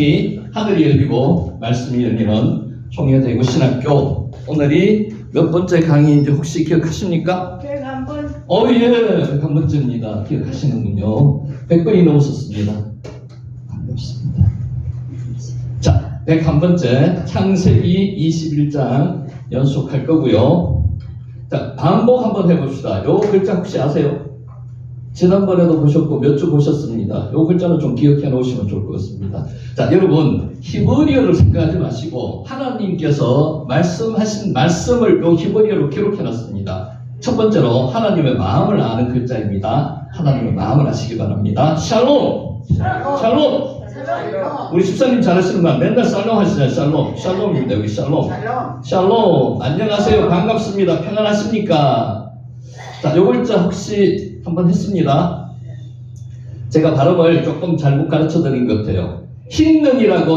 말씀이 하늘이 열리고 말씀이 열리는 총회대구 신학교 오늘이 몇 번째 강의인지 혹시 기억하십니까? 101번. 예, 100번째입니다. 기억하시는군요. 100번이 넘었었습니다. 반갑습니다. 자, 101번째 창세기 21장 연속할 거고요. 자, 반복 한번 해봅시다. 요 글자 혹시 아세요? 지난번에도 보셨고 몇 주 보셨습니다. 요 글자는 좀 기억해 놓으시면 좋을 것 같습니다. 자, 여러분 히브리어를 생각하지 마시고 하나님께서 말씀하신 말씀을 요 히브리어로 기록해 놨습니다. 첫 번째로 하나님의 마음을 아는 글자입니다. 하나님의 마음을 아시기 바랍니다. 샬롬! 샬롬! 우리 집사님 잘하시는 말 맨날 샬롬 하시잖아요. 샬롬. 샬롬입니다. 여기 샬롬. 샬롬. 안녕하세요. 반갑습니다. 평안하십니까? 자, 요 글자 혹시 한번 했습니다. 제가 발음을 조금 잘못 가르쳐 드린 것 같아요.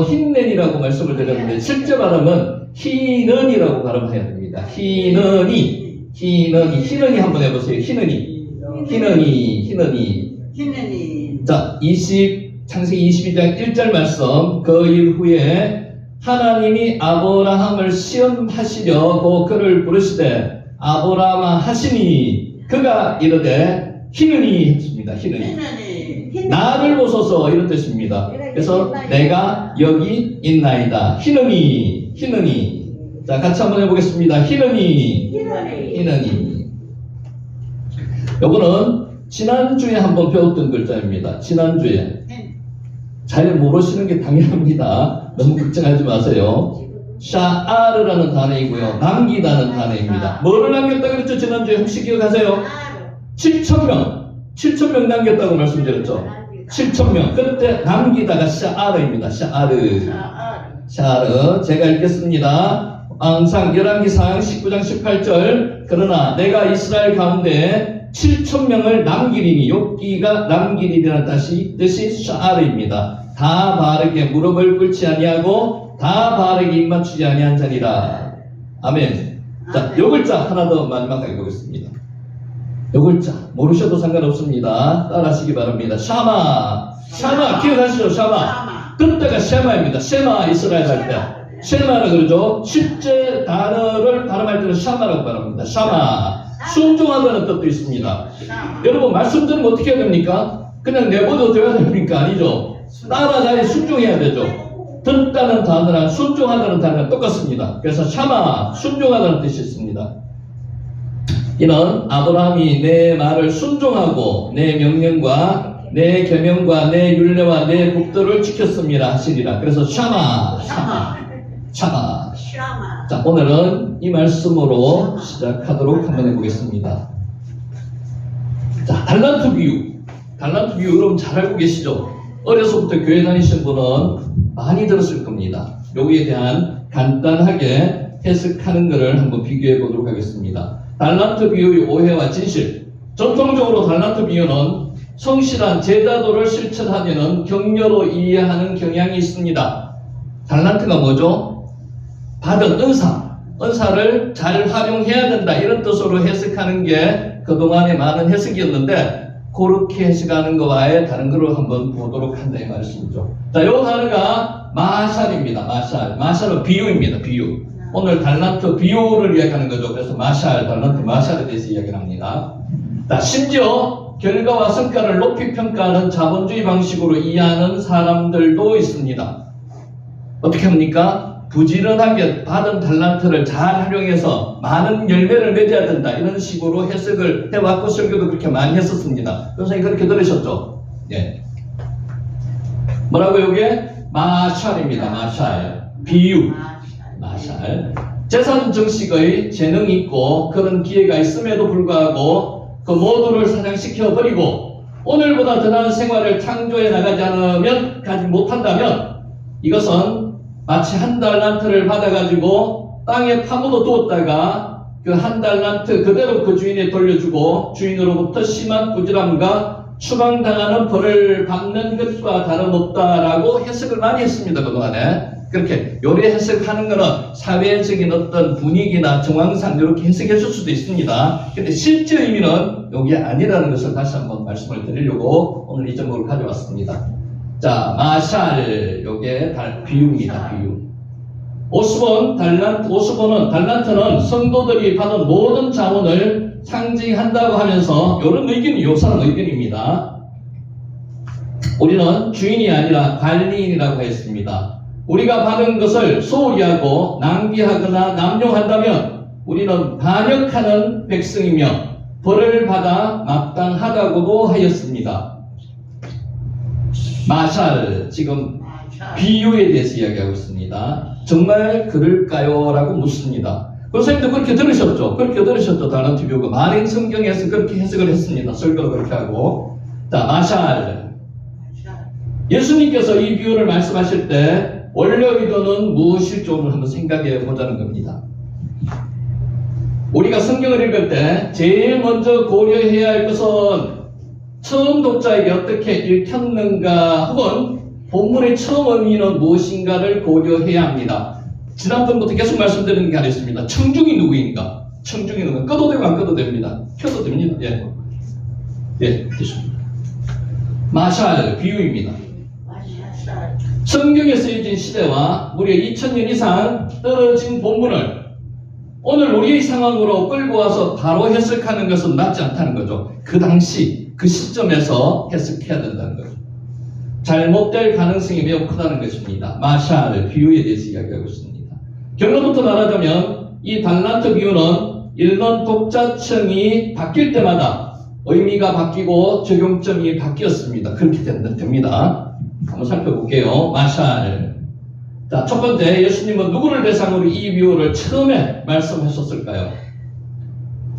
흰는이라고 말씀을 드렸는데 실제 발음은 희는이라고 발음해야 됩니다. 희는이 한번 해보세요. 희는이. 자, 창세기 22장 1절 말씀. 그 일 후에 하나님이 아브라함을 시험하시려고 그를 부르시되 아브라함아 하시니 그가 이르되 희는이 했습니다. 희는이. 나를 보소서 이런 뜻입니다. 그래서 내가 여기 있나이다. 희는이. 자, 같이 한번 해보겠습니다. 희는이. 요거는 지난주에 한번 배웠던 글자입니다. 지난주에. 잘 모르시는 게 당연합니다. 너무 걱정하지 마세요. 샤아르라는 단어이고요. 남기다는 단어입니다. 뭐를 남겼다 그랬죠? 지난주에 혹시 기억하세요? 7,000명 남겼다고 말씀드렸죠? 7,000명. 그때 남기다가 샤아르입니다. 샤아르. 제가 읽겠습니다. 항상 열왕기상 19장 18절. 그러나 내가 이스라엘 가운데 7,000명을 남기리니 욥기가 남기리라는 뜻이 샤아르입니다. 다 바르게 무릎을 꿇지 아니하고 다 바르게 입 맞추지 아니한 자리라. 아멘. 자, 요 글자 하나 더 마지막하게 보겠습니다. 요 글자 모르셔도 상관없습니다. 따라하시기 바랍니다. 샤마 기억하시죠? 샤마. 그때가 쉐마입니다. 쉐마 이스라엘 할 때 쉐마라 그러죠. 실제 단어를 발음할 때는 샤마라고 발음합니다. 샤마. 순종하다는 뜻도 있습니다. 여러분 말씀 들으면 어떻게 해야 됩니까? 그냥 내버려 둬야 됩니까? 아니죠. 따라가야 순종해야 되죠. 듣다는 단어랑 순종하다는 단어랑 똑같습니다. 그래서 샤마, 순종하다는 뜻이 있습니다. 이는 아브라함이 내 말을 순종하고 내 명령과 내 계명과 내 율례와 내 법도를 지켰습니다 하시리라. 그래서 샤마. 자, 오늘은 이 말씀으로 시작하도록 한번 해보겠습니다. 자, 달란트 비유 여러분 잘 알고 계시죠? 어려서부터 교회 다니신 분은 많이 들었을 겁니다. 여기에 대한 간단하게 해석하는 것을 한번 비교해 보도록 하겠습니다. 달란트 비유의 오해와 진실. 전통적으로 달란트 비유는 성실한 제자도를 실천하려는 격려로 이해하는 경향이 있습니다. 달란트가 뭐죠? 받은 은사를 잘 활용해야 된다 이런 뜻으로 해석하는 게 그동안의 많은 해석이었는데 그렇게 해석하는 것와의 다른 거를 한번 보도록 한다 이 말씀이죠. 자, 이 단어가 마샬입니다. 마샬은 비유입니다. 비유. 오늘 달란트 비유를 이야기하는 거죠. 그래서 달란트 마샬에 대해서 이야기를 합니다. 자, 심지어 결과와 성과를 높이 평가하는 자본주의 방식으로 이해하는 사람들도 있습니다. 어떻게 합니까? 부지런하게 받은 달란트를 잘 활용해서 많은 열매를 맺어야 된다 이런 식으로 해석을 해왔고 설교도 그렇게 많이 했었습니다. 선생님 그렇게 들으셨죠? 예. 뭐라고요? 이게 마샬입니다. 마샬. 비유. 마샬. 재산 증식의 재능이 있고 그런 기회가 있음에도 불구하고 그 모두를 사장시켜 버리고 오늘보다 더 나은 생활을 창조해 나가지 않으면 가지 못한다면 이것은 마치 한 달란트를 받아가지고 땅에 파묻어 두었다가 그 한 달란트 그대로 그 주인에 돌려주고 주인으로부터 심한 꾸지람과 추방당하는 벌을 받는 것과 다름없다라고 해석을 많이 했습니다. 그동안에. 그렇게 요리 해석하는 거는 사회적인 어떤 분위기나 정황상 이렇게 해석해 줄 수도 있습니다. 근데 실제 의미는 여기 아니라는 것을 다시 한번 말씀을 드리려고 오늘 이 제목을 가져왔습니다. 자, 마샬, 요게 비유입니다. 비유. 오스본은 달란트는 성도들이 받은 모든 자원을 상징한다고 하면서 이런 의견이 요사한 의견입니다. 우리는 주인이 아니라 관리인이라고 했습니다. 우리가 받은 것을 소홀히 하고 낭비하거나 남용한다면 우리는 반역하는 백성이며 벌을 받아 마땅하다고도 하였습니다. 마샬, 지금 비유에 대해서 이야기하고 있습니다. 정말 그럴까요? 라고 묻습니다. 선생님도 그렇게 들으셨죠? 그렇게 들으셨죠? 달란트 비유가 만행 성경에서 그렇게 해석을 했습니다. 설교도 그렇게 하고. 자, 마샬. 예수님께서 이 비유를 말씀하실 때 원래 의도는 무엇일지 오늘 한번 생각해 보자는 겁니다. 우리가 성경을 읽을 때 제일 먼저 고려해야 할 것은 처음 독자에게 어떻게 읽혔는가 혹은 본문의 처음 의미는 무엇인가를 고려해야 합니다. 지난번부터 계속 말씀드리는 게 하나 있습니다. 청중이 누구인가? 청중이 누구인가? 꺼도 되고 안 꺼도 됩니다. 켜도 됩니다. 예, 됐습니다. 마샬, 비유입니다. 성경에 쓰여진 시대와 무려 2000년 이상 떨어진 본문을 오늘 우리의 상황으로 끌고 와서 바로 해석하는 것은 맞지 않다는 거죠. 그 당시, 그 시점에서 해석해야 된다는 거죠. 잘못될 가능성이 매우 크다는 것입니다. 마샬, 비유에 대해서 이야기하고 있습니다. 결론부터 말하자면 이 달란트 비유는 읽는 독자층이 바뀔 때마다 의미가 바뀌고 적용점이 바뀌었습니다. 그렇게 됩니다. 한번 살펴볼게요. 마샬. 자, 첫 번째, 예수님은 누구를 대상으로 이 비유를 처음에 말씀하셨을까요?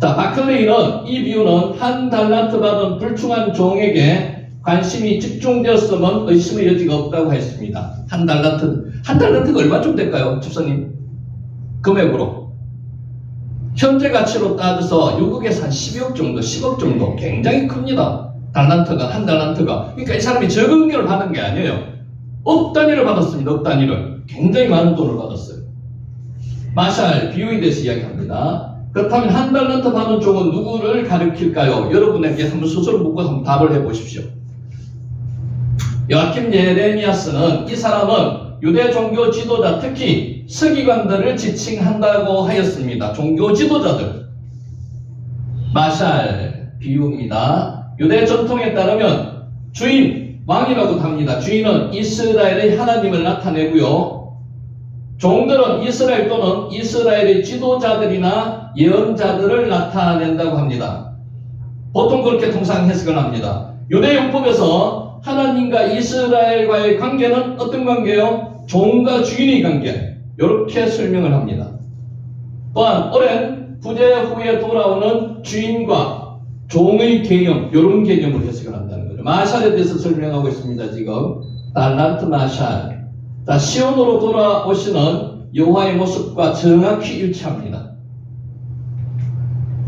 자, 바클레이는 이 비유는 한 달란트 받은 불충한 종에게 관심이 집중되었으면 의심의 여지가 없다고 했습니다. 한 달란트가 얼마쯤 될까요? 집사님? 금액으로. 현재 가치로 따져서 영국에서 한 12억 정도, 10억 정도 굉장히 큽니다. 달란트가, 한 달란트가. 그러니까 이 사람이 적은 걸 받은 게 아니에요. 억 단위를 받았습니다. 억 단위를. 굉장히 많은 돈을 받았어요. 마샬, 비유에 대해서 이야기합니다. 그렇다면 한 달란트 받은 종은 누구를 가리킬까요? 여러분에게 한번 스스로 묻고 한번 답을 해보십시오. 요아킴 예레미야스는 이 사람은 유대 종교 지도자, 특히 서기관들을 지칭한다고 하였습니다. 종교 지도자들. 마샬, 비유입니다. 유대 전통에 따르면 주인, 왕이라고도 합니다. 주인은 이스라엘의 하나님을 나타내고요. 종들은 이스라엘 또는 이스라엘의 지도자들이나 예언자들을 나타낸다고 합니다. 보통 그렇게 통상 해석을 합니다. 유대 율법에서 하나님과 이스라엘과의 관계는 어떤 관계요? 종과 주인의 관계. 이렇게 설명을 합니다. 또한 오랜 부재 후에 돌아오는 주인과 종의 개념, 이런 개념을 해석을 한다는 거죠. 마샬에 대해서 설명하고 있습니다. 지금 달란트 마샬. 자, 시온으로 돌아오시는 여호와의 모습과 정확히 일치합니다.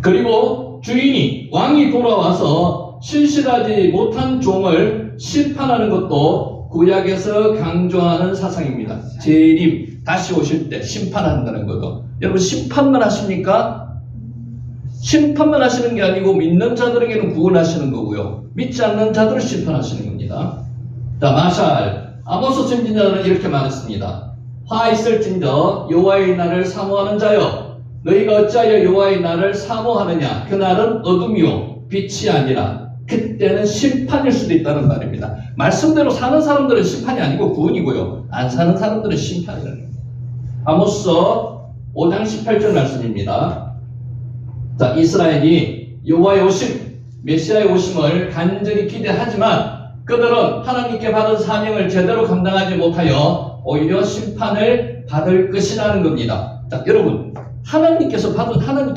그리고 주인이, 왕이 돌아와서 신실하지 못한 종을 심판하는 것도 구약에서 강조하는 사상입니다. 재림, 다시 오실 때 심판한다는 거죠. 여러분, 심판만 하십니까? 심판만 하시는 게 아니고 믿는 자들에게는 구원하시는 거고요. 믿지 않는 자들을 심판하시는 겁니다. 자, 마샬. 아모스 선지자는 이렇게 말했습니다. 화 있을진저 여호와의 날을 사모하는 자여, 너희가 어찌하여 여호와의 날을 사모하느냐? 그날은 어둠이요 빛이 아니라 그때는 심판일 수도 있다는 말입니다. 말씀대로 사는 사람들은 심판이 아니고 구원이고요. 안 사는 사람들은 심판이라는 겁니다. 아모스서 5장 18절 말씀입니다. 자, 이스라엘이 여호와의 오심, 메시아의 오심을 간절히 기대하지만 그들은 하나님께 받은 사명을 제대로 감당하지 못하여 오히려 심판을 받을 것이라는 겁니다. 자, 여러분, 하나님께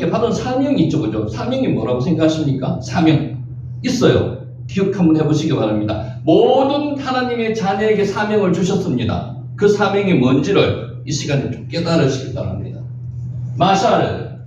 받은 사명이 있죠, 그죠? 사명이 뭐라고 생각하십니까? 사명 있어요. 기억 한번 해보시기 바랍니다. 모든 하나님의 자녀에게 사명을 주셨습니다. 그 사명이 뭔지를 이 시간에 좀 깨달으시기 바랍니다. 마샬,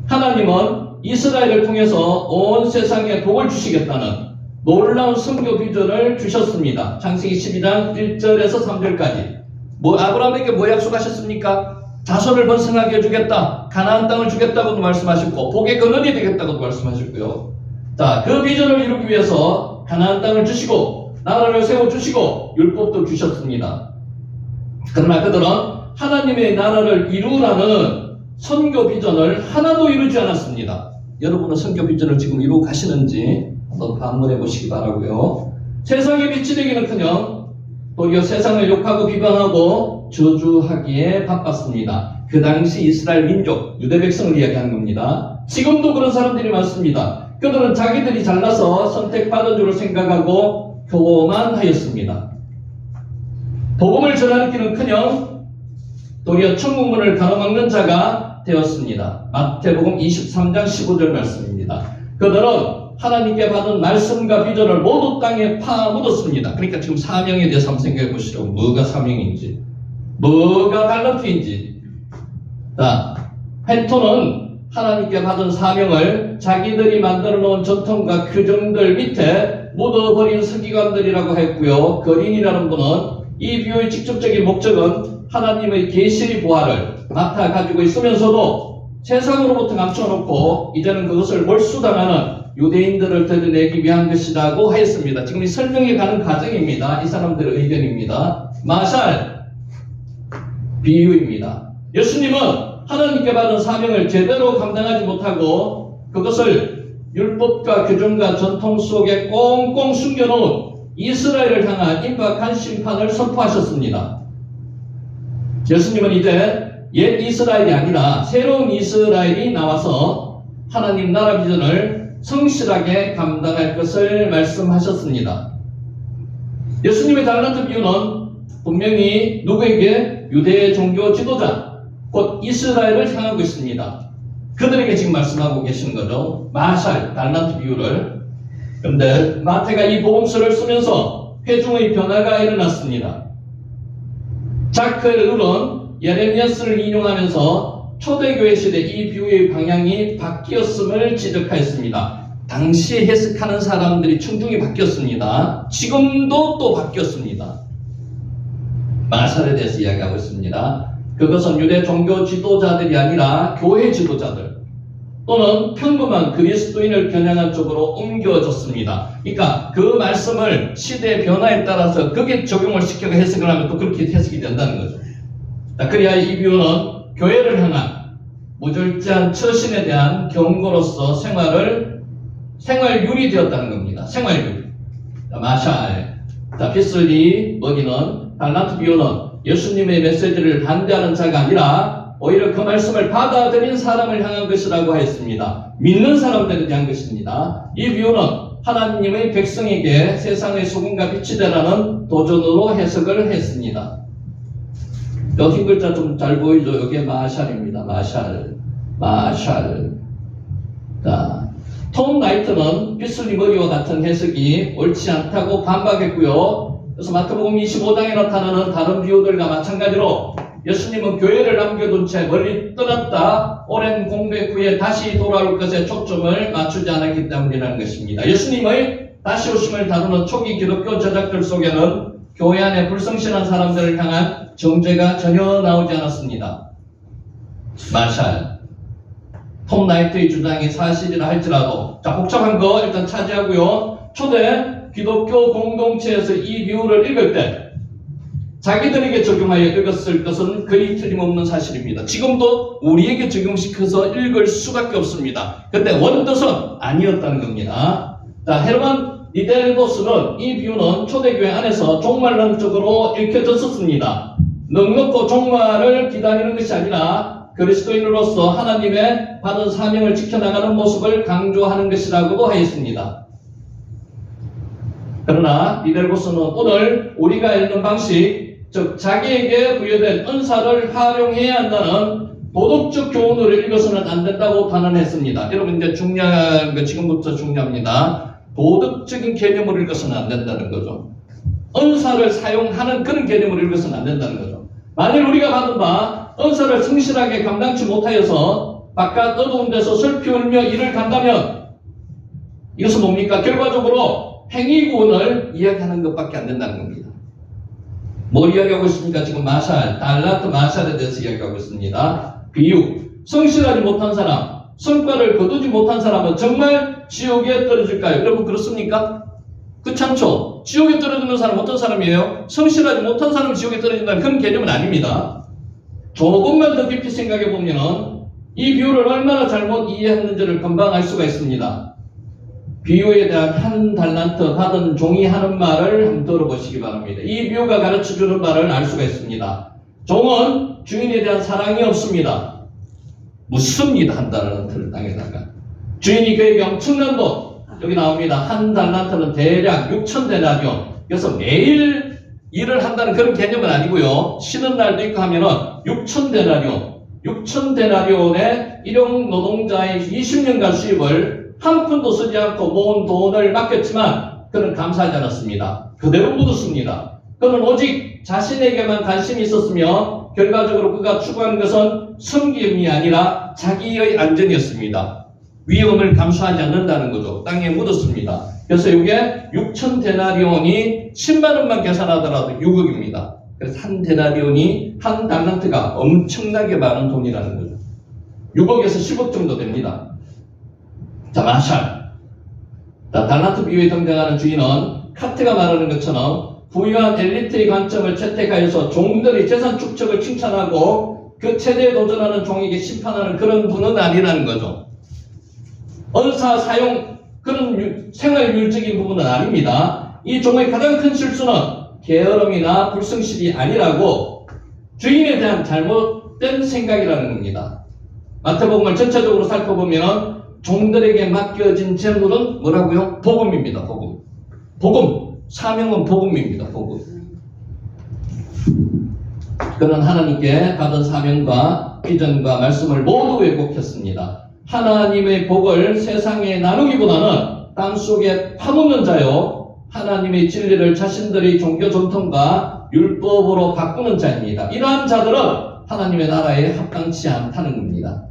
하나님은 이스라엘을 통해서 온 세상에 복을 주시겠다는 놀라운 선교 비전을 주셨습니다. 창세기 12장 1절에서 3절까지. 아브라함에게 뭐 약속하셨습니까? 자손을 번성하게 해주겠다. 가나안 땅을 주겠다고도 말씀하셨고, 복의 근원이 되겠다고도 말씀하셨고요. 자, 그 비전을 이루기 위해서 가나안 땅을 주시고, 나라를 세워주시고 율법도 주셨습니다. 그러나 그들은 하나님의 나라를 이루라는 선교 비전을 하나도 이루지 않았습니다. 여러분은 선교 비전을 지금 이루고 가시는지 한번 반문해 보시기 바라고요. 세상의 빛이 되기는커녕 도리어 세상을 욕하고 비방하고 저주하기에 바빴습니다. 그 당시 이스라엘 민족, 유대 백성을 이야기하는 겁니다. 지금도 그런 사람들이 많습니다. 그들은 자기들이 잘나서 선택받은 줄을 생각하고 교만하였습니다. 복음을 전하기는커녕 도리어 천국문을 가로막는 자가 되었습니다. 마태복음 23장 15절 말씀입니다. 그들은 하나님께 받은 말씀과 비전을 모두 땅에 파묻었습니다. 그러니까 지금 사명에 대해서 한번 생각해 보시죠. 뭐가 사명인지, 뭐가 달란트인지. 자, 페토는 하나님께 받은 사명을 자기들이 만들어 놓은 전통과 규정들 밑에 묻어버린 서기관들이라고 했고요. 거린이라는 분은 이 비유의 직접적인 목적은 하나님의 계시의 부활을 맡아 가지고 있으면서도 세상으로부터 감춰놓고 이제는 그것을 몰수당하는 유대인들을 드러내기 위한 것이라고 했습니다. 지금 이 설명해 가는 과정입니다. 이 사람들의 의견입니다. 마샬, 비유입니다. 예수님은 하나님께 받은 사명을 제대로 감당하지 못하고 그것을 율법과 규정과 전통 속에 꽁꽁 숨겨놓은 이스라엘을 향한 임박한 심판을 선포하셨습니다. 예수님은 이제 옛 이스라엘이 아니라 새로운 이스라엘이 나와서 하나님 나라 비전을 성실하게 감당할 것을 말씀하셨습니다. 예수님의 달란트 비유는 분명히 누구에게? 유대의 종교 지도자, 곧 이스라엘을 향하고 있습니다. 그들에게 지금 말씀하고 계시는 거죠. 마샬, 달란트 비유를. 그런데 마태가 이 복음서를 쓰면서 회중의 변화가 일어났습니다. 자크 르는 예레미야스를 인용하면서 초대교회 시대 이 비유의 방향이 바뀌었음을 지적하였습니다. 당시에 해석하는 사람들이 충분히 바뀌었습니다. 지금도 또 바뀌었습니다. 마샬에 대해서 이야기하고 있습니다. 그것은 유대 종교 지도자들이 아니라 교회 지도자들 또는 평범한 그리스도인을 겨냥한 쪽으로 옮겨졌습니다. 그러니까 그 말씀을 시대의 변화에 따라서 그게 적용을 시켜서 해석을 하면 또 그렇게 해석이 된다는 거죠. 그래야 이 비유는 교회를 향한 무절제한 처신에 대한 경고로서 생활율이 되었다는 겁니다. 생활율. 마샬. 빗슬리 먹이는 달란트 비유는 예수님의 메시지를 반대하는 자가 아니라 오히려 그 말씀을 받아들인 사람을 향한 것이라고 하였습니다. 믿는 사람들에 대한 것입니다. 이 비유는 하나님의 백성에게 세상의 소금과 빛이 되라는 도전으로 해석을 했습니다. 여기 흰 글자 좀 잘 보이죠? 이게 마샬입니다. 마샬. 자, 톰 나이트는 빗슬리 머리와 같은 해석이 옳지 않다고 반박했고요. 그래서 마태복음 25장에 나타나는 다른 비유들과 마찬가지로 예수님은 교회를 남겨둔 채 멀리 떠났다 오랜 공백 후에 다시 돌아올 것에 초점을 맞추지 않았기 때문이라는 것입니다. 예수님의 다시 오심을 다루는 초기 기독교 저작들 속에는 교회 안에 불성실한 사람들을 향한 정죄가 전혀 나오지 않았습니다. 마샬. 톰 나이트의 주장이 사실이라 할지라도, 자, 복잡한 거 일단 차지하고요. 초대 기독교 공동체에서 이 비유를 읽을 때 자기들에게 적용하여 읽었을 것은 거의 틀림없는 사실입니다. 지금도 우리에게 적용시켜서 읽을 수밖에 없습니다. 근데 원뜻은 아니었다는 겁니다. 자, 헤르만 니델보스는 이 비유는 초대교회 안에서 종말론적으로 읽혀졌었습니다. 넉넉고 종말을 기다리는 것이 아니라 그리스도인으로서 하나님의 받은 사명을 지켜나가는 모습을 강조하는 것이라고도 하였습니다. 그러나 니델보스는 오늘 우리가 읽는 방식, 즉 자기에게 부여된 은사를 활용해야 한다는 도덕적 교훈으로 읽어서는 안 된다고 단언했습니다. 여러분 이제 중요한 거 지금부터 중요합니다. 도덕적인 개념으로 읽어서는 안 된다는 거죠. 은사를 사용하는 그런 개념으로 읽어서는 안 된다는 거죠. 만일 우리가 받은 바 은사를 성실하게 감당치 못하여서 바깥 어두운 데서 슬피 울며 일을 간다면 이것은 뭡니까? 결과적으로 행위구원을 이야기하는 것밖에 안 된다는 겁니다. 뭘 이야기하고 있습니까? 지금 마샬, 달란트 마샬에 대해서 이야기하고 있습니다. 비유, 성실하지 못한 사람, 성과를 거두지 못한 사람은 정말 지옥에 떨어질까요? 여러분 그렇습니까? 그렇지 않죠? 지옥에 떨어지는 사람은 어떤 사람이에요? 성실하지 못한 사람은 지옥에 떨어진다는 그런 개념은 아닙니다. 조금만 더 깊이 생각해 보면 이 비유를 얼마나 잘못 이해했는지를 금방 알 수가 있습니다. 비유에 대한 한 달란트 받은 종이 하는 말을 한번 들어보시기 바랍니다. 이 비유가 가르쳐주는 바를 알 수가 있습니다. 종은 주인에 대한 사랑이 없습니다. 묻습니다. 한 달란트를 땅에다가. 주인이 그에게 엄청난 돈, 여기 나옵니다. 한 달란트는 대략 6,000데나리온. 그래서 매일 일을 한다는 그런 개념은 아니고요. 쉬는 날도 있고 하면은 6,000데나리온. 6,000데나리온의 일용 노동자의 20년간 수입을 한 푼도 쓰지 않고 모은 돈을 맡겼지만 그는 감사하지 않았습니다. 그대로 묻었습니다. 그는 오직 자신에게만 관심이 있었으며 결과적으로 그가 추구하는 것은 섬김이 아니라 자기의 안전이었습니다. 위험을 감수하지 않는다는 거죠. 땅에 묻었습니다. 그래서 이게 6,000데나리온이 10만 원만 계산하더라도 6억입니다. 그래서 한 데나리온이 한 달란트가 엄청나게 많은 돈이라는 거죠. 6억에서 10억 정도 됩니다. 자, 마샬. 자, 달란트 비유에 등장하는 주인은 카트가 말하는 것처럼 부유한 엘리트의 관점을 채택하여서 종들의 재산 축적을 칭찬하고 그 최대에 도전하는 종에게 심판하는 그런 분은 아니라는 거죠. 언사 사용 그런 생활률적인 부분은 아닙니다. 이 종의 가장 큰 실수는 게으름이나 불성실이 아니라고 주인에 대한 잘못된 생각이라는 겁니다. 마태복음을 전체적으로 살펴보면 종들에게 맡겨진 재물은 뭐라고요? 복음입니다. 복음. 복음. 사명은 복음입니다. 복음. 그는 하나님께 받은 사명과 비전과 말씀을 모두 왜곡했습니다. 하나님의 복을 세상에 나누기보다는 땅속에 파묻는 자요, 하나님의 진리를 자신들의 종교 전통과 율법으로 바꾸는 자입니다. 이러한 자들은 하나님의 나라에 합당치 않다는 겁니다.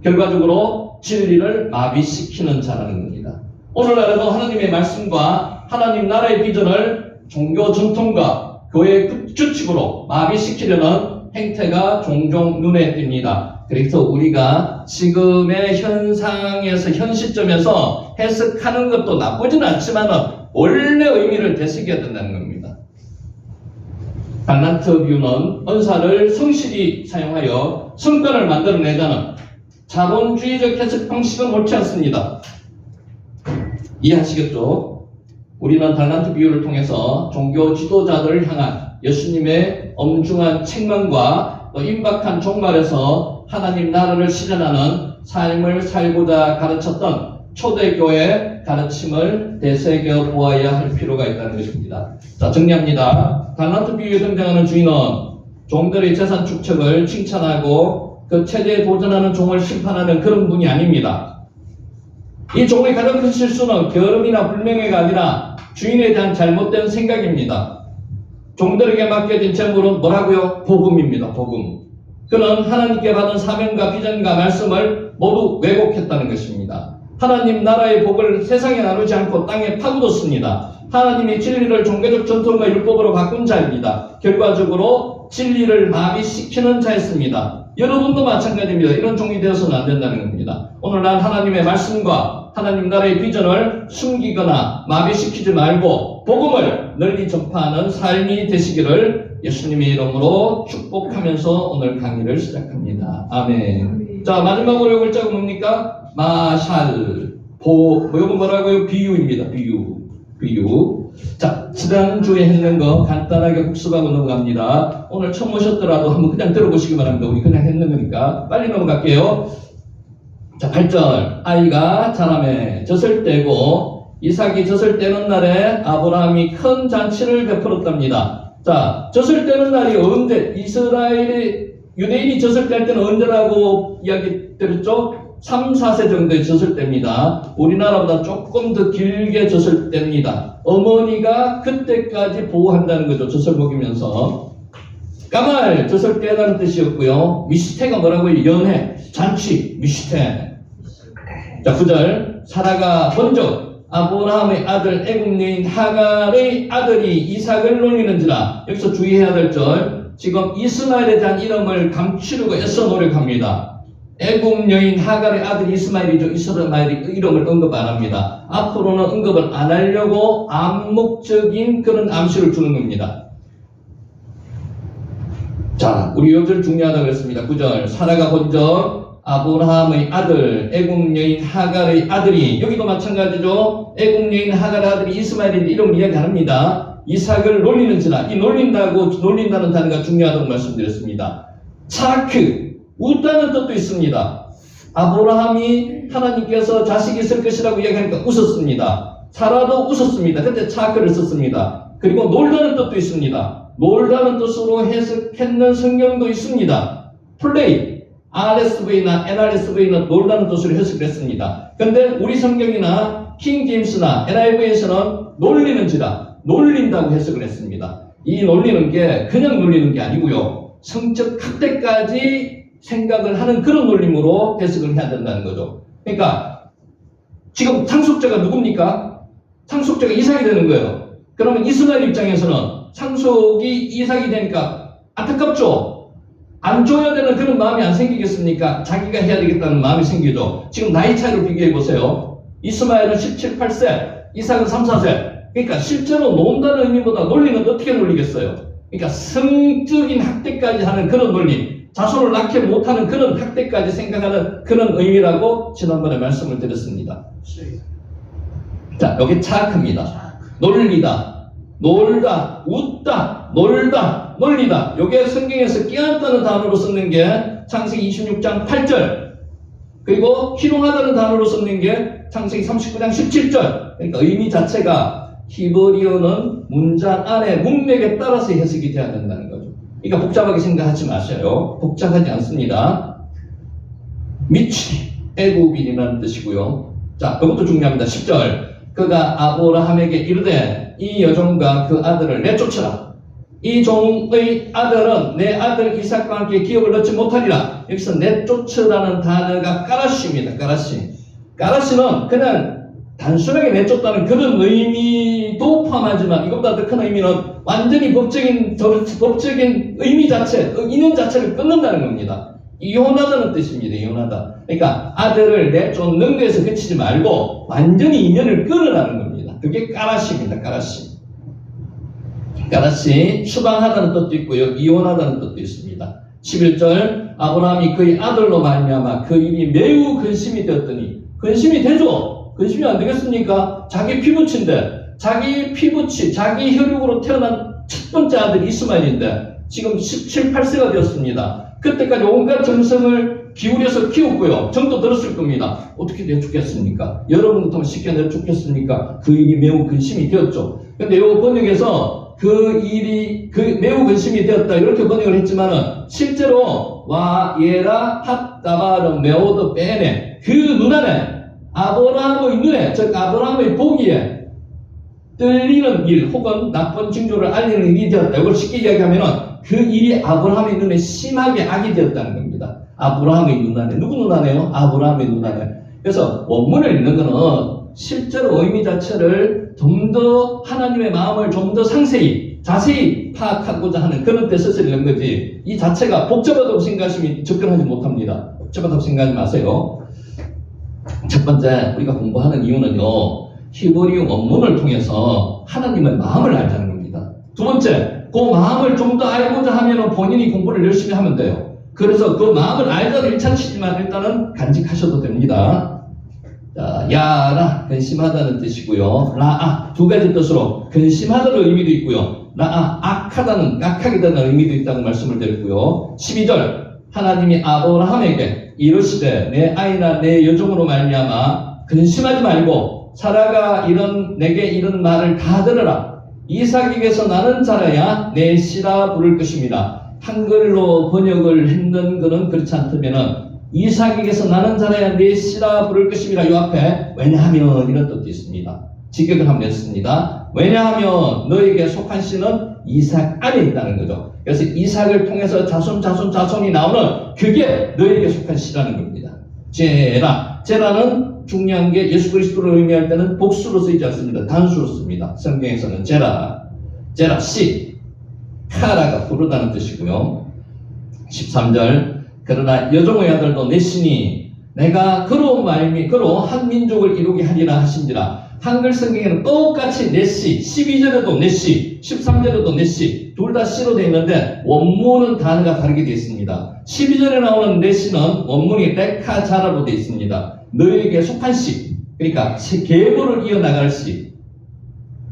결과적으로 진리를 마비시키는 자라는 겁니다. 오늘날에도 하나님의 말씀과 하나님 나라의 비전을 종교 전통과 교회 규칙으로 마비시키려는 행태가 종종 눈에 띕니다. 그래서 우리가 지금의 현상에서 현 시점에서 해석하는 것도 나쁘지는 않지만 원래 의미를 되새겨야 된다는 겁니다. 달란트 비유는 은사를 성실히 사용하여 성과를 만들어내자는 자본주의적 해석 방식은 옳지 않습니다. 이해하시겠죠? 우리는 달란트 비유를 통해서 종교 지도자들을 향한 예수님의 엄중한 책망과 또 임박한 종말에서 하나님 나라를 실현하는 삶을 살고자 가르쳤던 초대교회 가르침을 되새겨 보아야 할 필요가 있다는 것입니다. 자, 정리합니다. 달란트 비유에 등장하는 주인은 종들의 재산 축적을 칭찬하고 그 체제에 도전하는 종을 심판하는 그런 분이 아닙니다. 이 종의 가장 큰 실수는 게으름이나 불명예가 아니라 주인에 대한 잘못된 생각입니다. 종들에게 맡겨진 재물은 뭐라고요? 복음입니다. 복음. 그는 하나님께 받은 사명과 비전과 말씀을 모두 왜곡했다는 것입니다. 하나님 나라의 복을 세상에 나누지 않고 땅에 파묻었습니다. 하나님의 진리를 종교적 전통과 율법으로 바꾼 자입니다. 결과적으로 진리를 마비시키는 자였습니다. 여러분도 마찬가지입니다. 이런 종이 되어서는 안 된다는 겁니다. 오늘날 하나님의 말씀과 하나님 나라의 비전을 숨기거나 마비시키지 말고 복음을 널리 전파하는 삶이 되시기를 예수님의 이름으로 축복하면서 오늘 강의를 시작합니다. 아멘. 자, 마지막으로 요 글자가 뭡니까? 마샬. 이건 뭐라고요? 비유입니다. 비유. 자, 지난주에 했는 거 간단하게 복습하고 넘어갑니다. 오늘 처음 오셨더라도 한번 그냥 들어보시기 바랍니다. 우리 그냥 했는 거니까. 빨리 넘어갈게요. 자, 8절. 아이가 자라매 젖을 떼고 이삭이 젖을 떼는 날에 아브라함이 큰 잔치를 베풀었답니다. 자, 젖을 떼는 날이 언제? 이스라엘이 유대인이 젖을 뗄 때는 언제라고 이야기 드렸죠? 3, 4세 정도에 젖을 뗍니다. 우리나라보다 조금 더 길게 젖을 뗍니다. 어머니가 그때까지 보호한다는 거죠. 젖을 먹이면서. 까말, 젖을 떼다는 뜻이었고요. 미시테가 뭐라고요? 연회, 잔치, 미시테. 자, 9절. 사라가 먼저 아브라함의 아들 애굽 여인 하갈의 아들이 이삭을 놀리는지라. 여기서 주의해야 될 절. 지금 이스마엘에 대한 이름을 감추려고 애써 노력합니다. 애굽 여인 하갈의 아들 이스마엘이죠. 이스마엘이 이름을 언급 안 합니다. 앞으로는 언급을 안 하려고 암묵적인 그런 암시를 주는 겁니다. 자, 우리 요절 중요하다고 그랬습니다. 9절. 사라가 본적 아브라함의 아들 애굽 여인 하갈의 아들이, 여기도 마찬가지죠. 애굽 여인 하갈의 아들이 이스마엘인데 이름을 이야기 안 합니다. 이삭을 놀리는지라. 이 놀린다는 단어가 중요하다고 말씀드렸습니다. 차크, 웃다는 뜻도 있습니다. 아브라함이 하나님께서 자식이 있을 것이라고 이야기하니까 웃었습니다. 사라도 웃었습니다. 그때 차크를 썼습니다. 그리고 놀다는 뜻도 있습니다. 놀다는 뜻으로 해석했는 성경도 있습니다. 플레이, RSV나 NRSV는 놀다는 뜻으로 해석을 했습니다. 근데 우리 성경이나 킹 제임스나 NIV에서는 놀리는지라, 놀린다고 해석을 했습니다. 이 놀리는 게 그냥 놀리는 게 아니고요. 성적 학대까지 생각을 하는 그런 놀림으로 해석을 해야 된다는 거죠. 그러니까 지금 상속자가 누굽니까? 상속자가 이삭이 되는 거예요. 그러면 이스마엘 입장에서는 상속이 이삭이 되니까 안타깝죠? 안 줘야 되는 그런 마음이 안 생기겠습니까? 자기가 해야 되겠다는 마음이 생기죠. 지금 나이 차이를 비교해 보세요. 이스마엘은 17, 8세, 이삭은 3, 4세. 그러니까 실제로 논다는 의미보다 놀리는 어떻게 놀리겠어요? 그러니까 성적인 학대까지 하는 그런 놀림, 자손을 낳게 못하는 그런 학대까지 생각하는 그런 의미라고 지난번에 말씀을 드렸습니다. 자, 여기 차크입니다. 놀리다, 놀다, 웃다, 놀다, 놀리다. 요게 성경에서 끼얹다는 단어로 쓰는 게 창세기 26장 8절, 그리고 희롱하다는 단어로 쓰는 게 창세기 39장 17절. 그러니까 의미 자체가 히브리어는 문장 안에 문맥에 따라서 해석이 돼야 된다는 거죠. 그러니까 복잡하게 생각하지 마세요. 복잡하지 않습니다. 미치, 애굽인이라는 뜻이고요. 자, 그것도 중요합니다. 10절. 그가 아브라함에게 이르되 이 여종과 그 아들을 내쫓으라. 이 종의 아들은 내 아들 이삭과 함께 기업을 넣지 못하리라. 여기서 내쫓으라는 단어가 까라시입니다. 까라시는 그냥 단순하게 내쫓다는 그런 의미도 포함하지만 이것보다 더 큰 의미는 완전히 법적인 의미 자체, 인연 자체를 끊는다는 겁니다. 이혼하다는 뜻입니다. 이혼하다. 그러니까 아들을 내쫓는 데에서 그치지 말고 완전히 인연을 끊으라는 겁니다. 그게 까라시입니다. 까라시, 추방하다는 뜻도 있고요. 이혼하다는 뜻도 있습니다. 11절. 아브라함이 그의 아들로 말미암아 그 일이 매우 근심이 되었더니, 근심이 되죠. 근심이 안 되겠습니까? 자기 피부치인데, 자기 혈육으로 태어난 첫 번째 아들이 이스마엘인데 지금 17, 8세가 되었습니다. 그때까지 온갖 정성을 기울여서 키웠고요. 정도 들었을 겁니다. 어떻게 내쫓겠습니까? 여러분 같으면 쉽게 내쫓겠습니까? 그 일이 매우 근심이 되었죠. 근데 이 번역에서 그 일이 매우 근심이 되었다 이렇게 번역을 했지만은 실제로 와 예라 핫다바르 메오드 베네, 그 눈 안에 아브라함의 눈에, 즉 아브라함의 보기에 떨리는 일 혹은 나쁜 징조를 알리는 일이 되었다. 이걸 쉽게 이야기하면은 그 일이 아브라함의 눈에 심하게 악이 되었다는 겁니다. 아브라함의 눈 안에. 누구 눈 안에요? 아브라함의 눈 안에. 그래서 원문을 읽는 거는 실제로 의미 자체를 좀 더 하나님의 마음을 좀 더 상세히 자세히 파악하고자 하는 그런 뜻에서 읽는 거지, 이 자체가 복잡하다고 생각하시면 접근하지 못합니다. 복잡하다고 생각하지 마세요. 첫 번째 우리가 공부하는 이유는요, 히브리어 원문을 통해서 하나님의 마음을 알자는 겁니다. 두 번째, 그 마음을 좀 더 알고자 하면 본인이 공부를 열심히 하면 돼요. 그래서 그 마음을 알자는 일차치지만 일단은 간직하셔도 됩니다. 자, 야라, 근심하다는 뜻이고요. 라아, 두 가지 뜻으로 근심하다는 의미도 있고요. 라아, 악하게 되는 의미도 있다고 말씀을 드렸고요. 12절, 하나님이 아브라함에게 이르시되 내 아이나 내 여종으로 말미암아 근심하지 말고 사라가 내게 이런 말을 다 들으라. 이삭에게서 나는 자라야 내 씨라 부를 것입니다. 한글로 번역을 했는 것은 그렇지 않다면은 이삭에게서 나는 자라야 내 씨라 부를 것입니다. 이 앞에 왜냐하면 이런 뜻도 있습니다. 직역을 한번 했습니다. 왜냐하면 너에게 속한 씨는 이삭 안에 있다는 거죠. 그래서 이삭을 통해서 자손이 나오는 그게 너에게 속한 씨라는 겁니다. 제라는 중요한 게 예수 그리스도를 의미할 때는 복수로 쓰이지 않습니다. 단수로 씁니다. 성경에서는 제라 씨, 카라가 부르다는 뜻이고요. 13절, 그러나 여종의 아들도 내시니 내가 그로 한 민족을 이루게 하리라 하신지라. 한글 성경에는 똑같이 내시, 12절에도 내시, 13절에도 내시, 둘 다 시로 되어 있는데 원문은 단어가 다르게 되어 있습니다. 12절에 나오는 내시는 원문이 레카자라로 되어 있습니다. 너에게 속한 시, 그러니까 계보를 이어나갈 시,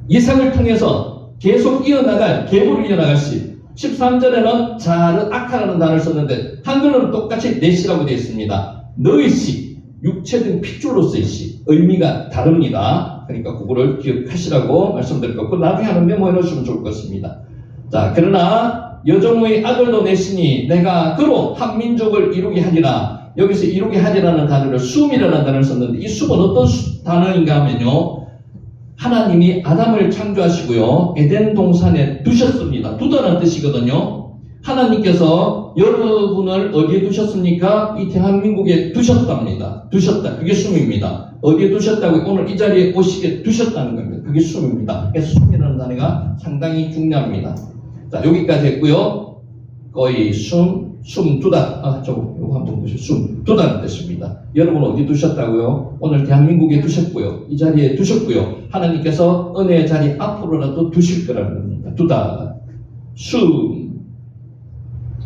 이삭을 통해서 계속 이어나갈, 계보를 이어나갈 시. 13절에는 자르 아카라는 단어를 썼는데 한글로는 똑같이 내시라고 되어 있습니다. 너의 시, 육체적인 핏줄로서의 시, 의미가 다릅니다. 그러니까 그거를 기억하시라고 말씀드릴 거고 나중에 한번 메모해 놓으시면 좋을 것 같습니다. 자, 그러나 여종의 아들도 내시니 내가 그로 한 민족을 이루게 하리라. 여기서 이루게 하리라는 단어를 숨이라는 단어를 썼는데 이 숨은 어떤 단어인가 하면요, 하나님이 아담을 창조하시고요 에덴 동산에 두셨습니다. 두다는 뜻이거든요. 하나님께서 여러분을 어디에 두셨습니까? 이 대한민국에 두셨답니다. 두셨다. 그게 숨입니다. 어디에 두셨다고? 오늘 이 자리에 오시게 두셨다는 겁니다. 그게 숨입니다. 그래서 숨이라는 단어가 상당히 중요합니다. 자, 여기까지 했고요. 거의 두다. 요거 한번 보시죠. 두다는 뜻입니다. 여러분 어디 두셨다고요? 오늘 대한민국에 두셨고요. 이 자리에 두셨고요. 하나님께서 은혜의 자리 앞으로라도 두실 거라는 겁니다. 두다.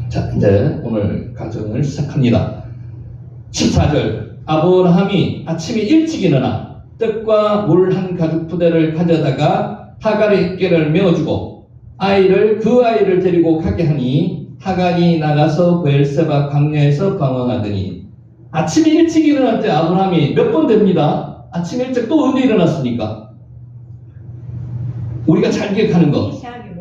자, 이제 오늘 가정을 시작합니다. 14절. 아브라함이 아침에 일찍 일어나 떡과 물 한 가죽 부대를 가져다가 하갈의 뼈를 메어주고 그 아이를 데리고 가게 하니 하갈이 나가서 브엘세바 광야에서 방황하더니. 아침에 일찍 일어날 때 아브라함이 몇 번 됩니다. 아침 일찍 또 언제 일어났습니까? 우리가 잘 기억하는 거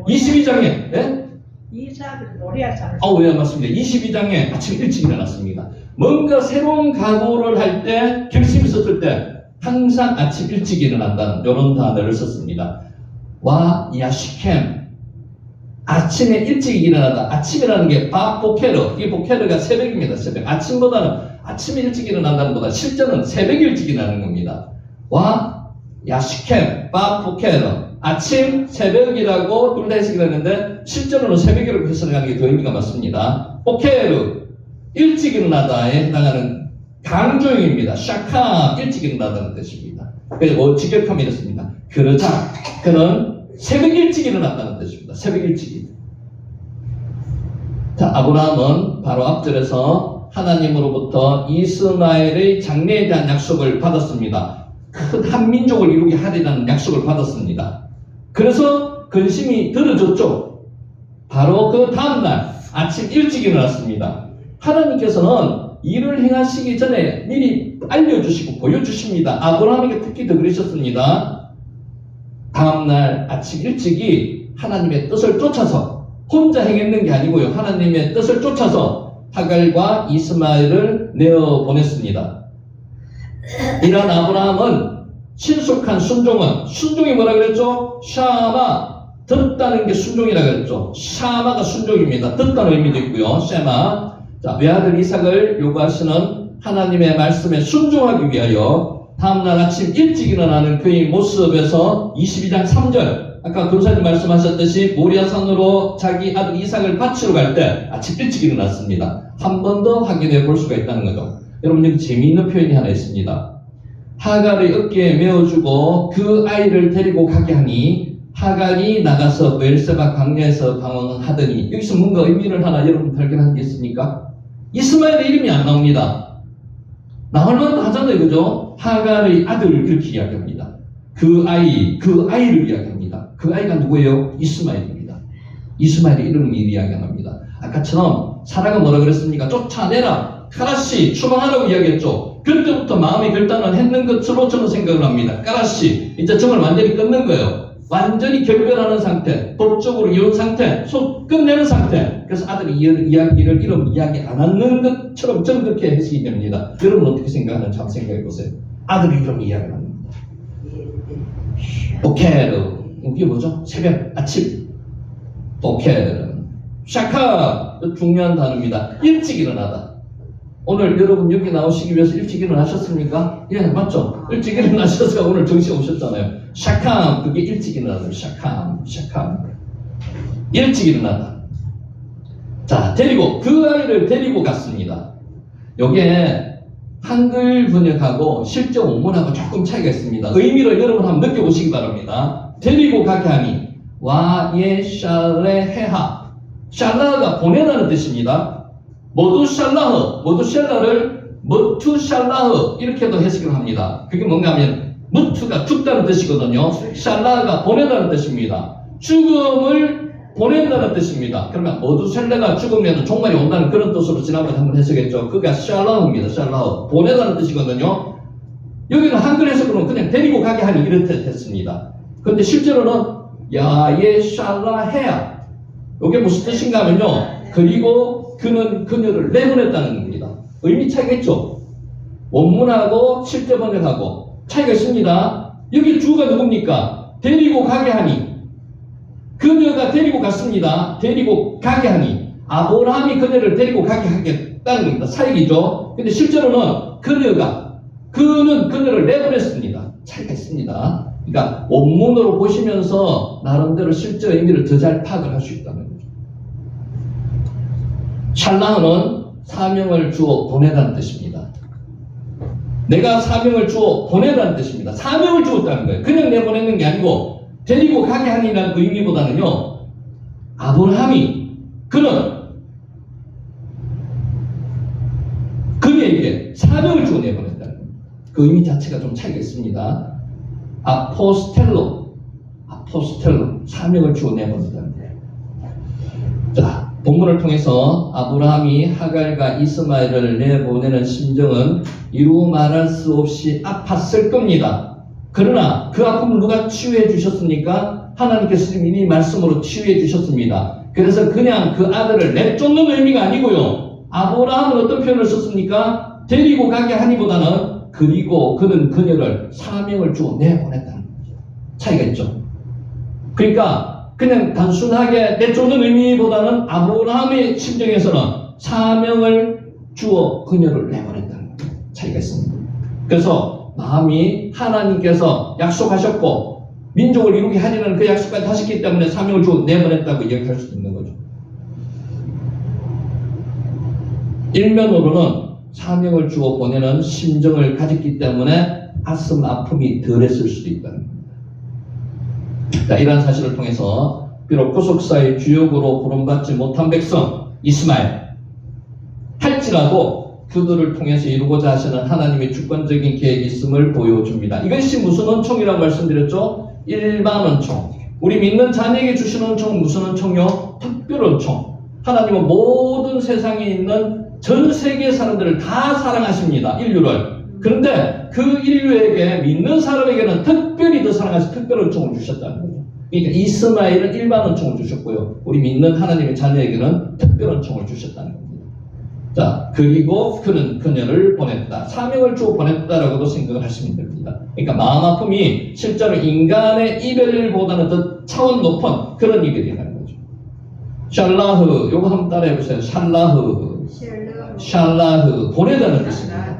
22장에 이삭이 노래하잖아요. 예, 맞습니다. 22장에 아침 일찍 일어났습니다. 뭔가 새로운 각오를 할 때, 결심이 있었을 때 항상 아침 일찍 일어난다는 이런 단어를 썼습니다. 야시켐, 아침에 일찍 일어나다. 아침이라는 게 바보케르, 이 보케르가 새벽입니다. 새벽. 아침에 일찍 일어난다는 것보다 실제는 새벽 일찍 일어나는 겁니다. 야시켐, 바보케르, 아침, 새벽이라고 둘 다 해석이 되는데 실제로는 새벽이라고 해석하는 게 더 의미가 맞습니다. 보케르, 일찍 일어나다에 해당하는 강조형입니다. 샤카, 일찍 일어나다는 뜻입니다. 그래서 직역하면 이렇습니다. 그러자 그는 새벽 일찍 일어났다는 뜻입니다. 새벽 일찍. 자, 아브라함은 바로 앞절에서 하나님으로부터 이스마엘의 장래에 대한 약속을 받았습니다. 큰 한 민족을 이루게 하리라는 약속을 받았습니다. 그래서 근심이 들어졌죠. 바로 그 다음날 아침 일찍 일어났습니다. 하나님께서는 일을 행하시기 전에 미리 알려주시고 보여주십니다. 아브라함에게 특히 더 그러셨습니다. 다음날 아침 일찍이 하나님의 뜻을 쫓아서 혼자 행했는 게 아니고요. 하나님의 뜻을 쫓아서 하갈과 이스마엘을 내어보냈습니다. 이런 아브라함은 신속한 순종이 뭐라 그랬죠? 샤마, 듣다는 게 순종이라 그랬죠. 샤마가 순종입니다. 듣다는 의미도 있고요. 샤마. 자, 외아들 이삭을 요구하시는 하나님의 말씀에 순종하기 위하여 다음날 아침 일찍 일어나는 그의 모습에서 22장 3절, 아까 교사님 말씀하셨듯이 모리아산으로 자기 아들 이삭을 바치러 갈 때 아침 일찍 일어났습니다. 한 번 더 확인해 볼 수가 있다는 거죠. 여러분, 여기 재미있는 표현이 하나 있습니다. 하갈의 어깨에 메어주고 그 아이를 데리고 가게 하니 하갈이 나가서 브엘세바 광야에서 방황하더니. 여기서 뭔가 의미를 하나 여러분 발견한 게 있습니까? 이스마엘의 이름이 안 나옵니다. 나올 만도 하잖아요, 그죠? 하갈의 아들을 이렇게 이야기합니다. 그 아이를 이야기합니다. 그 아이가 누구예요? 이스마엘입니다. 이스마엘의 이름을 이야기합니다. 아까처럼 사라가 뭐라 그랬습니까? 쫓아내라, 카라시, 추방하라고 이야기했죠. 그때부터 마음이 결단을 했는 것으로 저는 생각을 합니다. 카라시, 이제 정을 완전히 끊는 거예요. 완전히 결별하는 상태, 법적으로 이혼 상태, 끝내는 상태. 그래서 아들이 이런 이야기 안 하는 것처럼 저는 그렇게 해석이 됩니다. 여러분 어떻게 생각하는지 한번 생각해 보세요. 아들이 이런 이야기를 합니다. 보케르, 이게 뭐죠? 새벽, 아침. 보케르, 샤카, 중요한 단어입니다. 일찍 일어나다. 오늘 여러분 여기 나오시기 위해서 일찍 일어나셨습니까? 예, 맞죠? 일찍 일어나셔서 오늘 정시에 오셨잖아요. 샤캄, 그게 일찍 일어나다. 샤캄. 일찍 일어나다. 자, 그 아이를 데리고 갔습니다. 요게 한글 번역하고 실제 원문하고 조금 차이가 있습니다. 의미를 여러분 한번 느껴보시기 바랍니다. 데리고 가게 하니 와예 샬레 헤하. 샬라가 보내다는 뜻입니다. 모두 샬라흐, 모두 샬라를 머투 샬라흐 이렇게도 해석을 합니다. 그게 뭔가 하면 무투가 죽다는 뜻이거든요. 샬라가 보내다는 뜻입니다. 죽음을 보낸다는 뜻입니다. 그러면 모두 샬라가 죽으면 종말이 온다는 그런 뜻으로 지난번에 한번 해석했죠. 그게 샬라흐입니다. 샬라흐. 보내다는 뜻이거든요. 여기는 한글 해석으로는 그냥 데리고 가게 하니 이렇게 했습니다. 그런데 실제로는 야예 샬라헤야. 이게 무슨 뜻인가 하면요. 그리고 그는 그녀를 내보냈다는 겁니다. 의미 차이가 있죠. 원문하고 실제 번역하고 차이가 있습니다. 여기 주가 누굽니까? 데리고 가게 하니. 그녀가 데리고 갔습니다. 데리고 가게 하니. 아브라함이 그녀를 데리고 가게 하겠다는 겁니다. 사역이죠. 근데 실제로는 그는 그녀를 내보냈습니다. 차이가 있습니다. 그러니까 원문으로 보시면서 나름대로 실제 의미를 더 잘 파악을 할 수 있다는 거죠. 샬라흐는 사명을 주어 보내다는 뜻입니다. 내가 사명을 주어 보내다는 뜻입니다. 사명을 주었다는 거예요. 그냥 내보내는 게 아니고 데리고 가게 하니라는 의미보다는요. 아브라함이 그녀에게 사명을 주어 내보낸다는 거예요. 그 의미 자체가 좀 차이가 있습니다. 아포스텔로 사명을 주어 내보낸다는 거예요. 자, 본문을 통해서 아브라함이 하갈과 이스마엘을 내보내는 심정은 이루 말할 수 없이 아팠을 겁니다. 그러나 그 아픔을 누가 치유해 주셨습니까? 하나님께서 이미 말씀으로 치유해 주셨습니다. 그래서 그냥 그 아들을 내쫓는 의미가 아니고요. 아브라함은 어떤 표현을 썼습니까? 데리고 가게 하니보다는 그리고 그는 그녀를 사명을 주어 내보냈다는 거죠. 차이가 있죠. 그러니까 그냥 단순하게 내쫓는 의미보다는 아브라함의 심정에서는 사명을 주어 그녀를 내보냈다는 차이가 있습니다. 그래서 마음이 하나님께서 약속하셨고 민족을 이루게 하려는 그 약속까지 하셨기 때문에 사명을 주어 내보냈다고 이야기할 수 있는 거죠. 일면으로는 사명을 주어 보내는 심정을 가졌기 때문에 가슴 아픔이 덜했을 수도 있다는 겁니다. 자, 이러한 사실을 통해서 비록 구속사의 주역으로 부름받지 못한 백성 이스마엘 할지라도 그들을 통해서 이루고자 하시는 하나님의 주권적인 계획이 있음을 보여줍니다. 이것이 무슨 은총이라고 말씀드렸죠? 일반 은총. 우리 믿는 자녀에게 주시는 은총은 무슨 은총이요? 특별 은총. 하나님은 모든 세상에 있는 전 세계 사람들을 다 사랑하십니다. 인류를. 그런데 그 인류에게 믿는 사람에게는 특별히 더 사랑하시 특별 은총을 주셨다는 거죠. 그러니까 이스마엘은 일반 은총을 주셨고요. 우리 믿는 하나님의 자녀에게는 특별 은총을 주셨다는 겁니다. 자, 그리고 그는 그녀를 보냈다. 사명을 주어 보냈다라고도 생각을 하시면 됩니다. 그러니까 마음 아픔이 실제로 인간의 이별보다는 더 차원 높은 그런 이별이라는 거죠. 샬라흐, 요거 한번 따라해 보세요. 샬라흐, 보내다는 뜻입니다.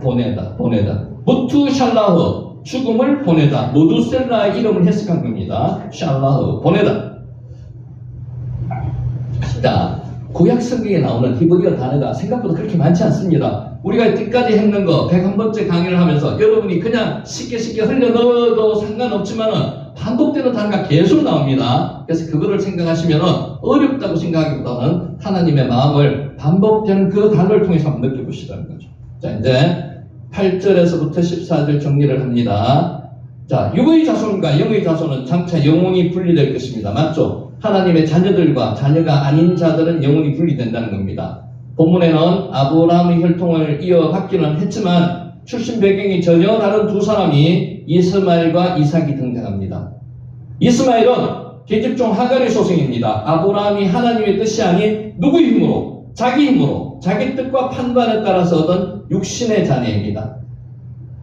보내다. 무투 샬라흐, 죽음을 보내다. 모두셀라의 이름을 해석한 겁니다. 샬라흐, 보내다. 자, 구약 성경에 나오는 히브리어 단어가 생각보다 그렇게 많지 않습니다. 우리가 이때까지 했는 거 101번째 강의를 하면서 여러분이 그냥 쉽게 흘려 넣어도 상관없지만은 반복되는 단어가 계속 나옵니다. 그래서 그거를 생각하시면 어렵다고 생각하기보다는 하나님의 마음을 반복되는 그 단어를 통해서 한번 느껴보시라는 거죠. 자, 이제 8절에서부터 14절 정리를 합니다. 자, 육의 자손과 영의 자손은 장차 영원히 분리될 것입니다. 맞죠? 하나님의 자녀들과 자녀가 아닌 자들은 영원히 분리된다는 겁니다. 본문에는 아브라함의 혈통을 이어받기는 했지만 출신 배경이 전혀 다른 두 사람이 이스마엘과 이삭이 등장합니다. 이스마엘은 계집종 하갈의 소생입니다. 아브라함이 하나님의 뜻이 아닌 누구의 힘으로? 자기 힘으로, 자기 뜻과 판단에 따라서 얻은 육신의 자녀입니다.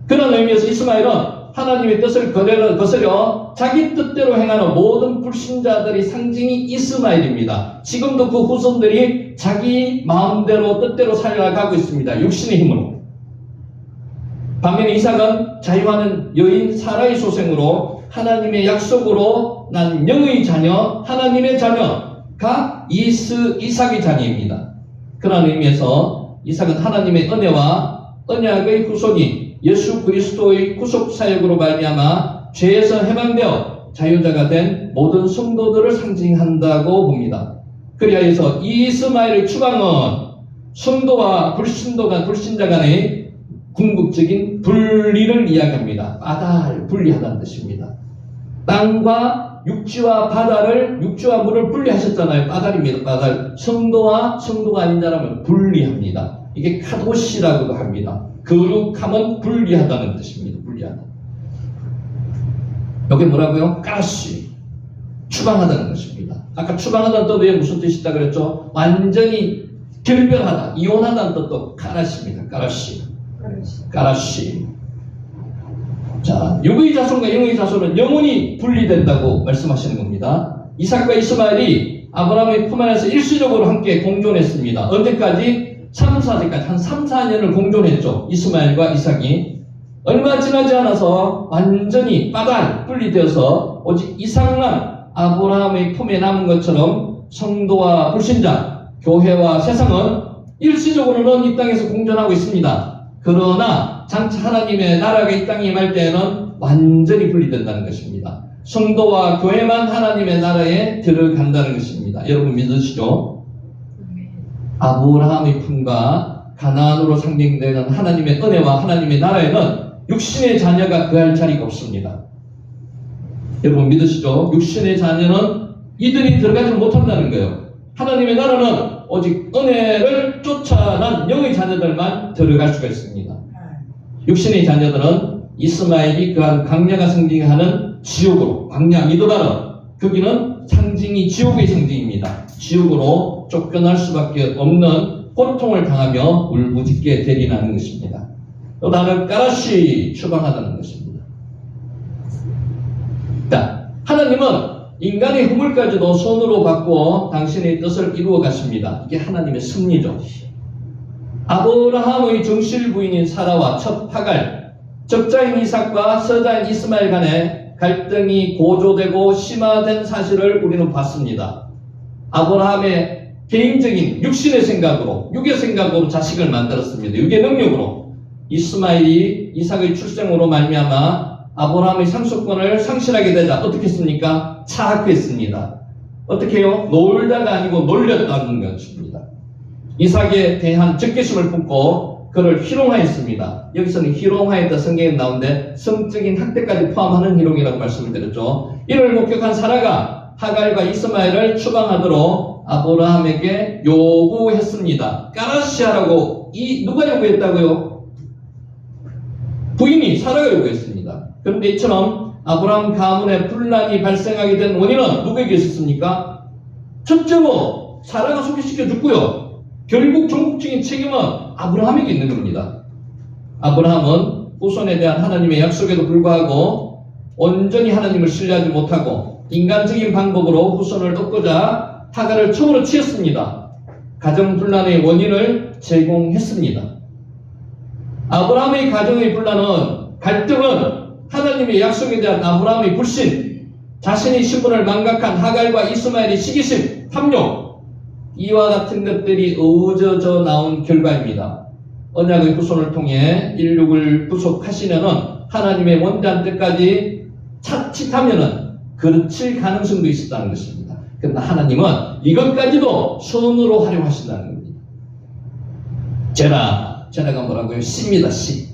그런 의미에서 이스마엘은 하나님의 뜻을 거스려 자기 뜻대로 행하는 모든 불신자들의 상징이 이스마엘입니다. 지금도 그 후손들이 자기 마음대로 뜻대로 살아가고 있습니다. 육신의 힘으로. 반면에 이삭은 자유하는 여인 사라의 소생으로 하나님의 약속으로 난 영의 자녀, 하나님의 자녀가 이삭의 자녀입니다. 그런 의미에서 이삭은 하나님의 은혜와 언약의 후손이 예수 그리스도의 구속 사역으로 말미암아 죄에서 해방되어 자유자가 된 모든 성도들을 상징한다고 봅니다. 그리하여서 이스마엘의 추방은 성도와 불신자 간의 궁극적인 분리를 이야기합니다. 바다를 분리하다는 뜻입니다. 땅과 육지와 물을 분리하셨잖아요. 바다입니다. 바다. 성도가 아닌 자라면 분리합니다. 이게 카도시라고도 합니다. 거룩함은 분리하다는 뜻입니다. 분리하다. 여기 뭐라고요? 까시. 추방하다는 것입니다. 아까 추방하다는 뜻이 무슨 뜻이 있다 그랬죠? 완전히 결별하다, 이혼하다는 뜻도 까라시입니다. 까라시. 자, 육의 자손과 영의 자손은 영원히 분리된다고 말씀하시는 겁니다. 이삭과 이스마엘이 아브라함의 품 안에서 일시적으로 함께 공존했습니다. 언제까지? 3,4세까지 한 3, 4년을 공존했죠. 이스마엘과 이삭이. 얼마 지나지 않아서 완전히 분리되어서 오직 이삭만 아브라함의 품에 남은 것처럼 성도와 불신자, 교회와 세상은 일시적으로는 이 땅에서 공존하고 있습니다. 그러나 장차 하나님의 나라가 이 땅에 임할 때에는 완전히 분리된다는 것입니다. 성도와 교회만 하나님의 나라에 들어간다는 것입니다. 여러분 믿으시죠? 아브라함의 품과 가나안으로 상징되는 하나님의 은혜와 하나님의 나라에는 육신의 자녀가 거할 자리가 없습니다. 여러분 믿으시죠? 육신의 자녀는 이들이 들어가지 못한다는 거예요. 하나님의 나라는 오직 은혜를 쫓아난 영의 자녀들만 들어갈 수가 있습니다. 육신의 자녀들은 이스마엘이 그한 광야가 상징하는 지옥으로, 광야 미드바른, 거기는 상징이 지옥의 상징입니다. 지옥으로 쫓겨날 수밖에 없는 고통을 당하며 울부짖게 대리하는 것입니다. 또 다른 까라시, 추방하다는 것입니다. 자, 하나님은 인간의 허물까지도 손으로 바꾸어 당신의 뜻을 이루어 가십니다. 이게 하나님의 섭리죠. 아브라함의 정실 부인인 사라와 첫 하갈, 적자인 이삭과 서자인 이스마엘 간에 갈등이 고조되고 심화된 사실을 우리는 봤습니다. 아브라함의 개인적인 육신의 생각으로, 육의 생각으로 자식을 만들었습니다. 육의 능력으로. 이스마엘이 이삭의 출생으로 말미암아 아브라함의 상속권을 상실하게 되자 어떻게 했습니까? 차악했습니다. 어떻게 해요? 놀다가 아니고 놀렸다는 것입니다. 이삭에 대한 적개심을 품고 그를 희롱하였습니다. 여기서는 희롱하였다 성경에 나오는데 성적인 학대까지 포함하는 희롱이라고 말씀을 드렸죠. 이를 목격한 사라가 하갈과 이스마엘을 추방하도록 아브라함에게 요구했습니다. 까라시아라고 누가 요구했다고요? 부인이 사라가 요구했습니다. 그런데 이처럼 아브라함 가문에 분란이 발생하게 된 원인은 누구에게 있었습니까? 첫째로 사라가 소개시켜 줬고요. 결국 종국적인 책임은 아브라함에게 있는 겁니다. 아브라함은 후손에 대한 하나님의 약속에도 불구하고 온전히 하나님을 신뢰하지 못하고 인간적인 방법으로 후손을 얻고자 하갈을 총으로 치었습니다. 가정 분란의 원인을 제공했습니다. 아브라함의 가정의 분란은, 갈등은 하나님의 약속에 대한 아브라함의 불신, 자신의 신분을 망각한 하갈과 이스마엘의 시기심, 탐욕, 이와 같은 것들이 어우러져 나온 결과입니다. 언약의 후손을 통해 인류를 구속하시려는 하나님의 원대한 뜻까지 자칫하면은 그칠 가능성도 있었다는 것입니다. 그러나 하나님은 이것까지도 선으로 활용하신다는 겁니다. 제라가 뭐라고요? 씨입니다. 씨.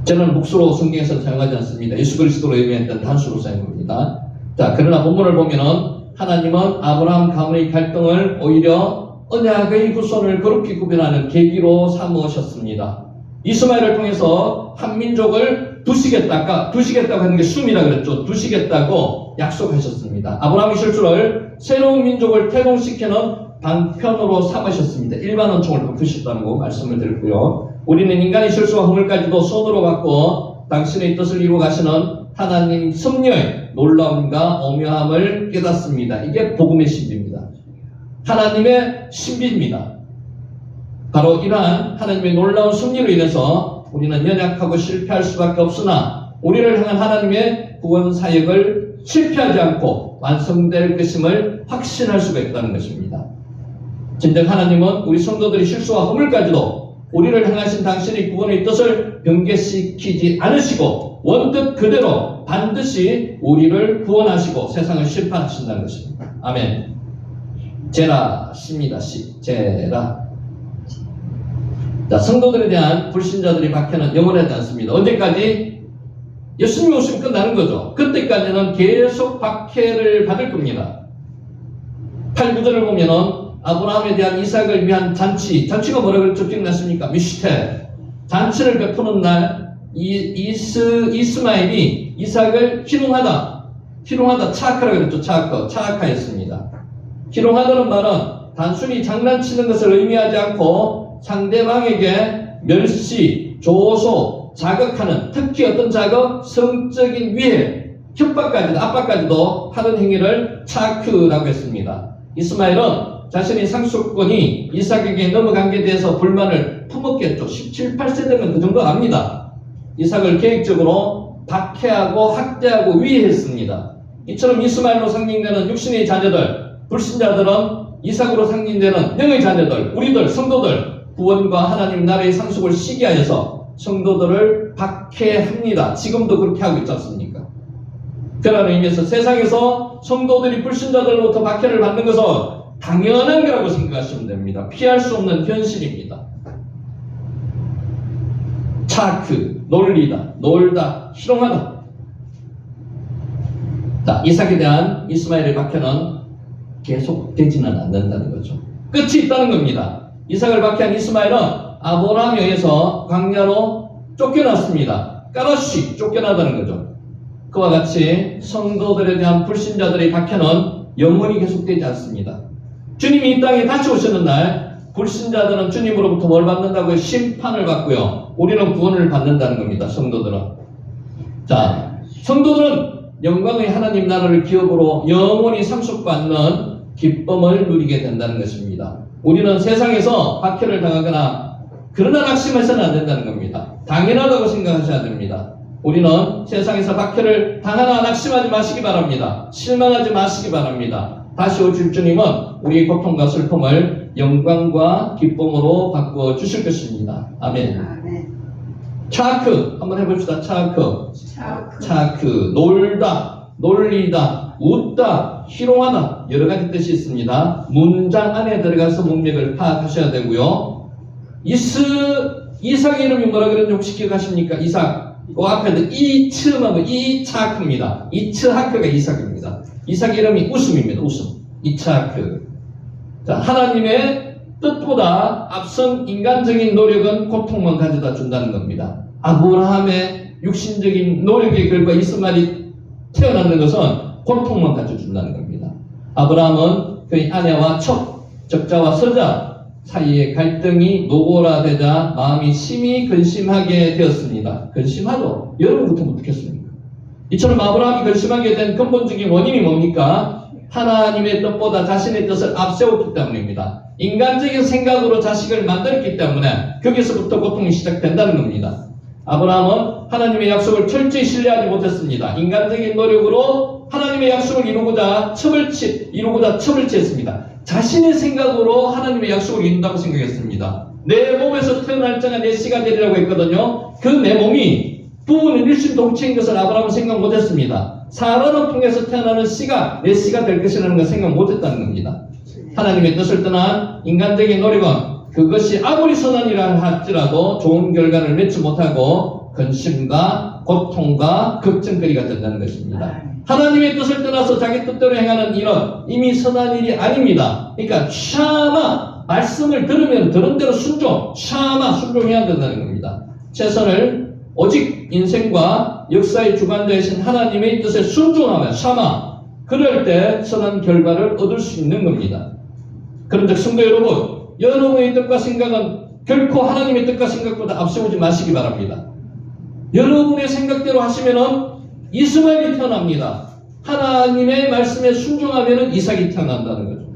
제라는 묵수로 성경에서 사용하지 않습니다. 예수 그리스도로 의미했던 단수로 사용합니다. 자, 그러나 본문을 보면은 하나님은 아브라함 가문의 갈등을 오히려 언약의 후손을 거룩히 구별하는 계기로 삼으셨습니다. 이스마엘을 통해서 한 민족을 두시겠다고 하는 게 숨이라 그랬죠. 두시겠다고 약속하셨습니다. 아브라함의 실수를 새로운 민족을 태동시키는 방편으로 삼으셨습니다. 일반 원총을 베푸셨다는 거 말씀을 드렸고요. 우리는 인간의 실수와 허물까지도 손으로 바꾸어 당신의 뜻을 이루어 가시는 하나님 섭리의 놀라움과 오묘함을 깨닫습니다. 이게 복음의 신비입니다. 하나님의 신비입니다. 바로 이러한 하나님의 놀라운 섭리로 인해서 우리는 연약하고 실패할 수밖에 없으나 우리를 향한 하나님의 구원 사역을 실패하지 않고 완성될 것임을 확신할 수가 있다는 것입니다. 진정 하나님은 우리 성도들의 실수와 허물까지도 우리를 향하신 당신의 구원의 뜻을 변개시키지 않으시고 원뜻 그대로 반드시 우리를 구원하시고 세상을 심판하신다는 것입니다. 아멘. 제라 십니다. 제라. 자, 성도들에 대한 불신자들의 박해는 영원하지 않습니다. 언제까지? 예수님이 오시면 끝나는 거죠. 그때까지는 계속 박해를 받을 겁니다. 8, 9절을 보면은 아브라함에 대한 이삭을 위한 잔치가 뭐라고 그랬죠? 기억나십니까? 미슈테. 잔치를 베푸는 날 이스마엘이 이삭을 희롱하다 차아카라고 그랬죠. 차아카였습니다. 희롱하다는 말은 단순히 장난치는 것을 의미하지 않고 상대방에게 멸시, 조소, 자극하는, 특히 어떤 자극, 성적인 위해, 협박까지도, 압박까지도 하는 행위를 차크라고 했습니다. 이스마엘은 자신의 상속권이 이삭에게 넘어간 게 대해서 불만을 품었겠죠. 17, 8세 되면 그 정도 압니다. 이삭을 계획적으로 박해하고 학대하고 위해했습니다. 이처럼 이스마엘로 상징되는 육신의 자녀들, 불신자들은 이삭으로 상징되는 영의 자녀들, 우리들, 성도들, 구원과 하나님 나라의 상속을 시기하여서 성도들을 박해합니다. 지금도 그렇게 하고 있지 않습니까? 그런 의미에서 세상에서 성도들이 불신자들로부터 박해를 받는 것은 당연한 거라고 생각하시면 됩니다. 피할 수 없는 현실입니다. 차크, 놀리다, 놀다, 희롱하다. 자, 이삭에 대한 이스마엘의 박해는 계속되지는 않는다는 거죠. 끝이 있다는 겁니다. 이삭을 박해한 이스마엘은 아브라함에 의해서 광야로 쫓겨났습니다. 까라시 쫓겨나다는 거죠. 그와 같이 성도들에 대한 불신자들의 박해는 영원히 계속되지 않습니다. 주님이 이 땅에 다시 오시는 날 불신자들은 주님으로부터 뭘 받는다고요? 심판을 받고요. 우리는 구원을 받는다는 겁니다. 성도들은. 자, 성도들은 영광의 하나님 나라를 기업으로 영원히 상속받는 기쁨을 누리게 된다는 것입니다. 우리는 세상에서 박해를 당하거나 그러나 낙심해서는 안 된다는 겁니다. 당연하다고 생각하셔야 됩니다. 우리는 세상에서 박해를 당하나 낙심하지 마시기 바랍니다. 실망하지 마시기 바랍니다. 다시 오실 주님은 우리의 고통과 슬픔을 영광과 기쁨으로 바꾸어 주실 것입니다. 아멘. 차크 한번 해봅시다. 차크 놀다, 놀리다, 웃다, 희롱하다 여러 가지 뜻이 있습니다. 문장 안에 들어가서 문맥을 파악하셔야 되고요. 이삭의 이름이 뭐라 그랬는지 혹시 기억하십니까? 이삭. 그 앞에도 이츠하고 이차크입니다. 이츠하크가 이삭입니다. 이삭 이름이 웃음입니다. 웃음. 이차크. 자, 하나님의 뜻보다 앞선 인간적인 노력은 고통만 가져다 준다는 겁니다. 아브라함의 육신적인 노력의 결과 이스마엘이 태어나는 것은 고통만 가져준다는 겁니다. 아브라함은 그의 아내와 적자와 서자 사이의 갈등이 노골화되자 마음이 심히 근심하게 되었습니다. 근심하죠. 여러분 같으면 어떻겠습니까? 이처럼 아브라함이 근심하게 된 근본적인 원인이 뭡니까? 하나님의 뜻보다 자신의 뜻을 앞세웠기 때문입니다. 인간적인 생각으로 자식을 만들었기 때문에 거기서부터 고통이 시작된다는 겁니다. 아브라함은 하나님의 약속을 철저히 신뢰하지 못했습니다. 인간적인 노력으로 하나님의 약속을 이루고자 첩을 취했습니다. 자신의 생각으로 하나님의 약속을 이룬다고 생각했습니다. 내 몸에서 태어날 자가 내 씨가 되리라고 했거든요. 그 내 몸이 부부는 일심동체인 것을 아브라함은 생각 못했습니다. 사라를 통해서 태어나는 씨가 내 씨가 될 것이라는 걸 생각 못했다는 겁니다. 하나님의 뜻을 떠난 인간적인 노력은 그것이 아무리 선한이라 할지라도 좋은 결과를 맺지 못하고 근심과 고통과 걱정거리가 된다는 것입니다. 하나님의 뜻을 떠나서 자기 뜻대로 행하는 일은 이미 선한 일이 아닙니다. 그러니까 샤마 말씀을 들으면 들은 대로 순종해야 된다는 겁니다. 최선을 오직 인생과 역사의 주관자이신 하나님의 뜻에 순종하면 샤마 그럴 때 선한 결과를 얻을 수 있는 겁니다. 그런데 성도 여러분, 여러분의 뜻과 생각은 결코 하나님의 뜻과 생각보다 앞세우지 마시기 바랍니다. 여러분의 생각대로 하시면은 이스마엘이 태어납니다. 하나님의 말씀에 순종하면은 이삭이 태어난다는 거죠.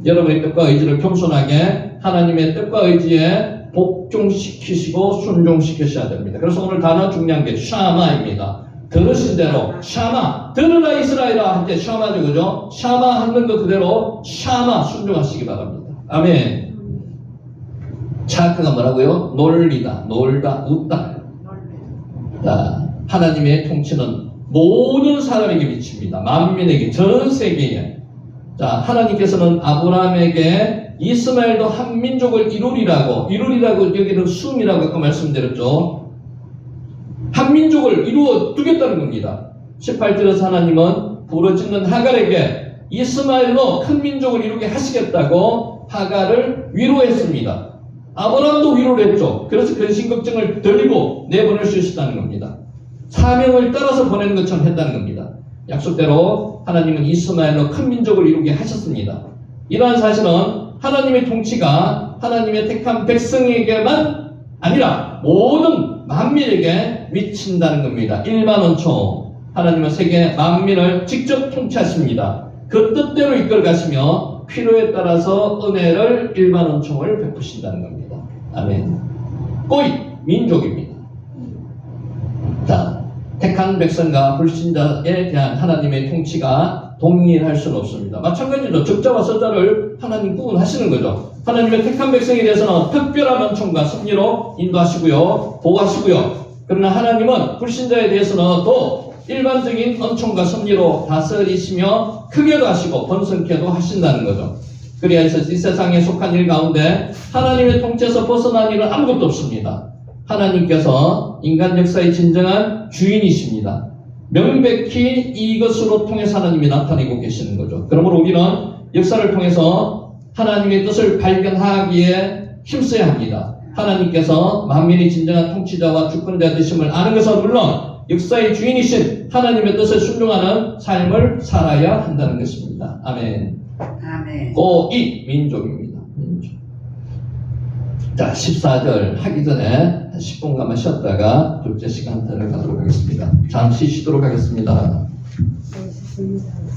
여러분의 뜻과 의지를 겸손하게 하나님의 뜻과 의지에 복종시키시고 순종시키셔야 됩니다. 그래서 오늘 단어 중요한 게 샤마입니다. 들으신 대로 샤마 들으라 이스라엘아 할 때 샤마죠, 그죠? 샤마 하는 거 그대로 샤마 순종하시기 바랍니다. 아멘. 차크가 뭐라고요? 놀리다, 놀다, 웃다. 자, 하나님의 통치는 모든 사람에게 미칩니다. 만민에게, 전 세계에. 자, 하나님께서는 아브라함에게 이스마엘도 한 민족을 이루리라고 여기는 숨이라고 아까 말씀드렸죠. 한 민족을 이루어 두겠다는 겁니다. 18절에서 하나님은 부르짖는 하갈에게 이스마엘로 큰 민족을 이루게 하시겠다고 하갈을 위로했습니다. 아브라함도 위로를 했죠. 그래서 근심걱정을 들고 내보낼 수 있었다는 겁니다. 사명을 따라서 보내는 것처럼 했다는 겁니다. 약속대로 하나님은 이스마엘로 큰 민족을 이루게 하셨습니다. 이러한 사실은 하나님의 통치가 하나님의 택한 백성에게만 아니라 모든 만민에게 미친다는 겁니다. 1만 원초 하나님은 세계 만민을 직접 통치하십니다. 그 뜻대로 이끌어 가시며 필요에 따라서 은혜를 1만 원총을 베푸신다는 겁니다. 아멘. 꼬이 민족입니다. 자, 택한 백성과 불신자에 대한 하나님의 통치가 동일할 수는 없습니다. 마찬가지로 적자와 선자를 하나님 구분하시는 거죠. 하나님의 택한 백성에 대해서는 특별한 은총과 섭리로 인도하시고요, 보호하시고요. 그러나 하나님은 불신자에 대해서는 또 일반적인 은총과 섭리로 다스리시며 크게도 하시고 번성케도 하신다는 거죠. 그래서 이 세상에 속한 일 가운데 하나님의 통치에서 벗어난 일은 아무것도 없습니다. 하나님께서 인간 역사의 진정한 주인이십니다. 명백히 이것으로 통해서 하나님이 나타내고 계시는 거죠. 그러므로 우리는 역사를 통해서 하나님의 뜻을 발견하기에 힘써야 합니다. 하나님께서 만민의 진정한 통치자와 주권자 되심을 아는 것은 물론 역사의 주인이신 하나님의 뜻을 순종하는 삶을 살아야 한다는 것입니다. 아멘. 아멘. 꼬이 민족입니다. 민족. 자, 14절 하기 전에 10분간만 쉬었다가 둘째 시간 들어가도록 하겠습니다. 잠시 쉬도록 하겠습니다. 멋있습니다.